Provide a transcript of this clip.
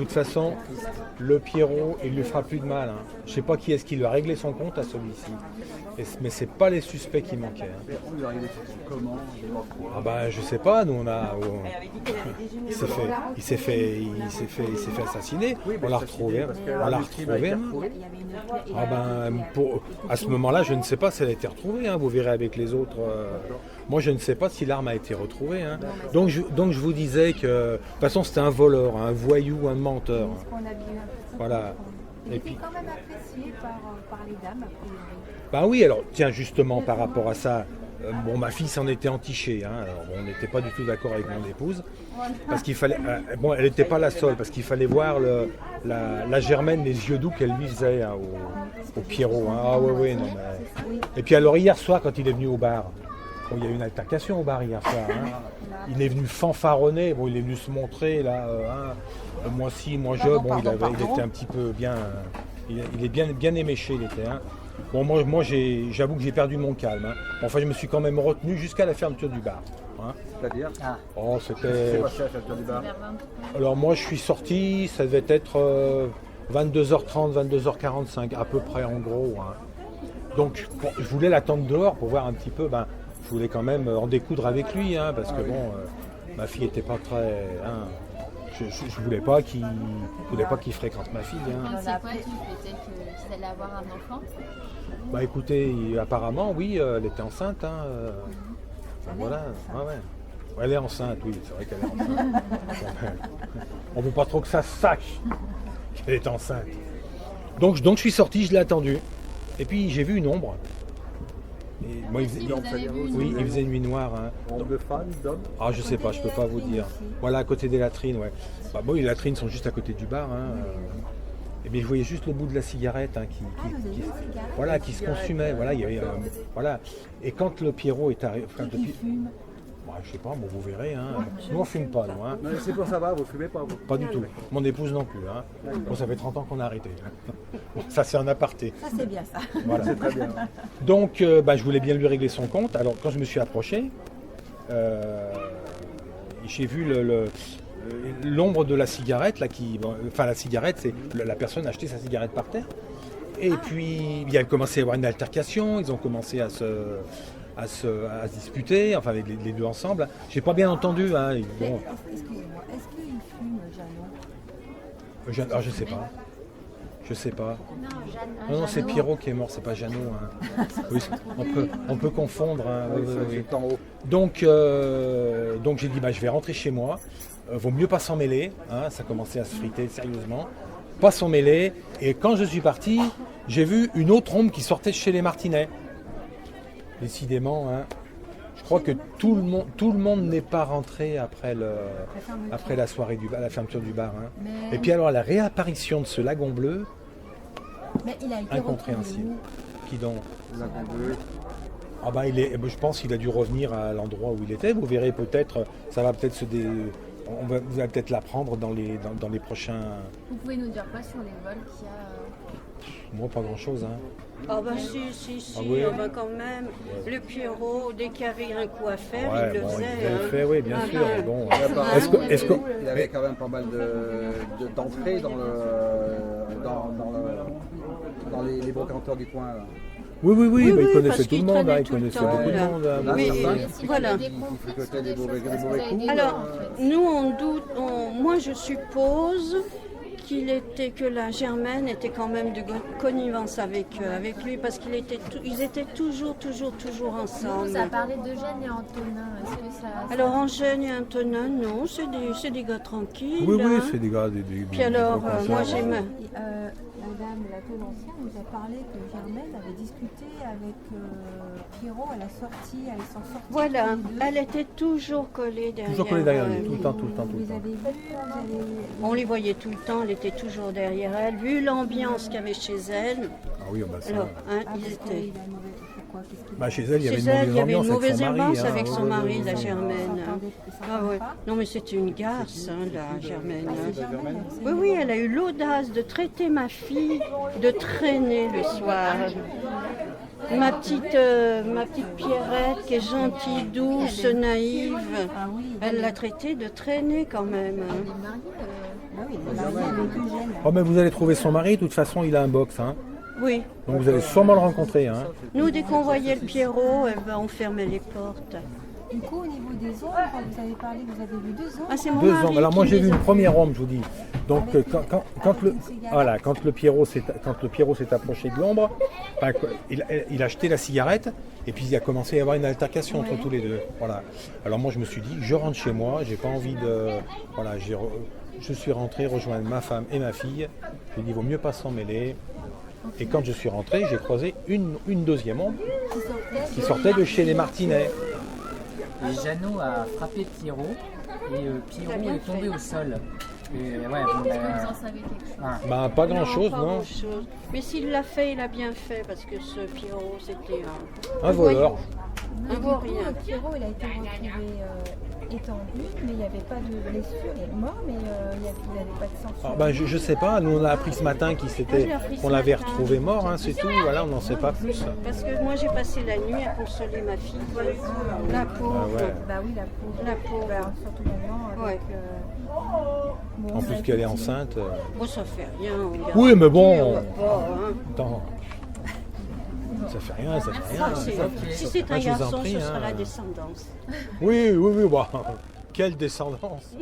toute façon, le Pierrot, il lui fera plus de mal. Hein. Je sais pas qui est-ce qui lui a réglé son compte à celui-ci. Mais c'est pas les suspects qui manquaient. Hein. Mais on lui a réglé comment? Ah bah je sais pas, nous on a. Il s'est fait assassiner. On l'a retrouvé. On l'a retrouvé. Ah ben à ce moment-là, je ne sais pas si elle a été retrouvée. Hein. Vous verrez avec les autres. Moi, je ne sais pas si l'arme a été retrouvée. Hein. Donc je vous disais que de toute façon c'était un voleur, un voyou, un menteur. Voilà. Et puis quand même apprécié par les dames, a priori. Ben oui, alors tiens, justement par rapport à ça, ma fille s'en était entichée. Hein. Alors, on n'était pas du tout d'accord avec mon épouse. Parce qu'il fallait. Elle n'était pas la seule, parce qu'il fallait voir la Germaine, les yeux doux qu'elle lui faisait hein, au Pierrot. Hein. Ah ouais, non mais. Et puis alors hier soir, quand il est venu au bar, il y a eu une altercation au bar hier soir. Hein. Il est venu fanfaronner, il est venu se montrer là. Moi si, moi je. Bon, il était un petit peu bien. Il est bien éméché, il était. Hein. Bon, moi j'avoue que j'ai perdu mon calme. Hein. Enfin, je me suis quand même retenu jusqu'à la fermeture du bar. Hein. C'est-à-dire Oh, c'était. C'est passé à la fermeture du bar. Alors moi je suis sorti, ça devait être 22h30, 22h45 à peu près en gros. Hein. Donc je voulais l'attendre dehors pour voir un petit peu. Je voulais quand même en découdre avec lui, hein, parce que ma fille était pas très. Hein, je voulais pas qu'il fréquente ma fille. Hein. C'est quoi, tu peut-être qu'ils allaient avoir un enfant? Bah écoutez, apparemment oui, elle était enceinte. Hein, voilà, ouais. Elle est enceinte, oui, c'est vrai qu'elle est enceinte. On ne veut pas trop que ça se sache qu'elle est enceinte. Donc je suis sorti, je l'ai attendu. Et puis j'ai vu une ombre. Et moi, il faisait nuit noire. Hein. Ombre de femme, d'homme? Ah, je sais pas, je peux pas vous dire. Voilà, à côté des latrines, ouais. Les latrines sont juste à côté du bar. Hein. Et bien, je voyais juste le bout de la cigarette hein, qui se consumait. Voilà, il y avait, voilà. Et quand le Pierrot est arrivé. Je sais pas, bon, vous verrez. Hein. Nous, on fume pas, nous. Hein. Non, c'est pour savoir, vous fumez pas, vous? Pas du tout. Mon épouse non plus. Hein. Bon, ça fait 30 ans qu'on a arrêté. Hein. Ça, c'est un aparté. Ça, c'est bien ça. Voilà. C'est très bien. Donc, je voulais bien lui régler son compte. Alors, quand je me suis approché, j'ai vu l'ombre de la cigarette. Là, la cigarette, c'est la personne a acheté sa cigarette par terre. Et puis, il a commencé à y avoir une altercation. Ils ont commencé à se disputer, enfin les deux ensemble. J'ai pas bien entendu. Hein. Bon. Excusez-moi, est-ce qu'il fume Jeannot? Je sais pas. Je sais pas. Non, Non, c'est Pierrot qui est mort, c'est pas Jeannot. Hein. Oui, on peut confondre. Hein. Oui. En haut. Donc j'ai dit je vais rentrer chez moi. Vaut mieux pas s'en mêler. Hein. Ça commençait à se friter sérieusement. Pas s'en mêler. Et quand je suis parti, j'ai vu une autre ombre qui sortait chez les Martinets. Décidément, hein, je crois que tout le monde n'est pas rentré après la soirée la fermeture du bar. Hein. Et puis alors la réapparition de ce lagon bleu, il a été incompréhensible. Qui donc? Lagon bleu. Ah je pense qu'il a dû revenir à l'endroit où il était. Vous verrez peut-être, ça va peut-être vous allez peut-être l'apprendre dans les prochains. Vous pouvez nous dire quoi sur les vols qu'il y a? Moi, pas grand-chose. Hein. Ah si, Ah oui. quand même, le Pierrot, dès qu'il y avait un coup à faire, Ouais, il le faisait. Il l'avait fait, oui, bien sûr. Mais bon, Il y avait quand même pas mal d'entrées dans les brocanteurs du coin. Là. Oui, il connaissait parce tout le qu'il monde, traînait il tout le connaissait temps, beaucoup de là. monde. Hein. Oui, Voilà. voilà. Des conflits Peut-être sur des des mauvais- choses des parce que mauvais vous avez coups. des Alors, vols, en fait. nous on doute, moi je suppose que la Germaine était quand même de connivence avec lui parce ils étaient toujours ensemble. Ça parlait d'Eugène et Antonin. Est-ce que ça... Alors Eugène et Antonin, non, c'est des gars tranquilles. Oui, hein. c'est des gars, des Puis alors, moi j'ai Madame la Ancien nous a parlé que Germaine avait discuté avec Pierrot à la sortie, à s'en sortir. Voilà, tous les deux. elle était toujours collée derrière. Toujours collé derrière lui, tout le lui. temps. Vous les avez vus, On les voyait tout le temps, elle était toujours derrière elle. Vu l'ambiance qu'il y avait chez elle, Ah oui, ça. alors, hein, Ah, ils parce étaient... qu'il a une mauvaise- pourquoi? Qu'est-ce qu'il Chez elle, il y avait Chez elle, il y avait une une mauvaise ambiance avec hein. son mari, la Ils Germaine. Ah ouais. pas. Non mais c'était une garce, hein, la Germaine. C'est Germaine, Oui, elle a eu l'audace de traiter ma fille de traîner le soir. Ma petite Pierrette qui est gentille, douce, naïve, Ah oui. elle l'a traitée de traîner quand même. Elle est mariée, Bah oui, il est marié avec Eugène. Oh, mais vous allez trouver son mari, de toute façon, il a un box. Hein. Oui. Donc vous allez sûrement le rencontrer. Hein. Nous, dès qu'on voyait le Pierrot, eh ben, on fermait les portes. Du coup, au niveau des ombres, vous avez parlé, vous avez vu 2 ombres. Ah, c'est mon 2 mari ombres. Alors moi qui j'ai les vu a une première ombre, je vous dis. Donc Avec quand le Pierrot s'est approché de l'ombre, enfin, il a jeté la cigarette et puis il a commencé à y avoir une altercation entre tous les deux. Voilà. Alors moi je me suis dit, je rentre chez moi, j'ai pas envie de, voilà, je suis rentré rejoindre ma femme et ma fille. J'ai dit, il vaut mieux pas s'en mêler. Et quand je suis rentré, j'ai croisé une deuxième ombre qui sortait de chez les Martinets. Et Jeannot a frappé Pierrot et Pierrot est tombé au sol. Et, ouais, bon, Vous en savez quelque chose? voilà. Bah pas grand chose, pas non. grand-chose. Mais s'il l'a fait, il a bien fait, parce que ce Pierrot, c'était Un voleur. Un Du coup, vaurien. Pierrot, il a été retrouvé étendu, mais il n'y avait pas de blessure. Il est mort, mais il n'avait pas de sang. Ah, bah, je sais pas, nous on a appris ce matin qu'on l'avait retrouvé mort, hein, c'est tout, voilà, on n'en sait pas plus. Parce que moi, j'ai passé la nuit à consoler ma fille. La pauvre. Ah ouais. Bah oui, la pauvre. La pauvre. Bah, surtout maintenant, avec... Ouais. Bon, En ça plus a qu'elle est été- enceinte. Bon, ça fait rien. regarde. Oui, mais On bon, va pas, hein. attends. Ça fait rien, ça fait rien. Ça, c'est- Ok. Si c'est un Ah, je vous en garçon, prie, ce sera hein. la descendance. Oui, bah, quelle descendance.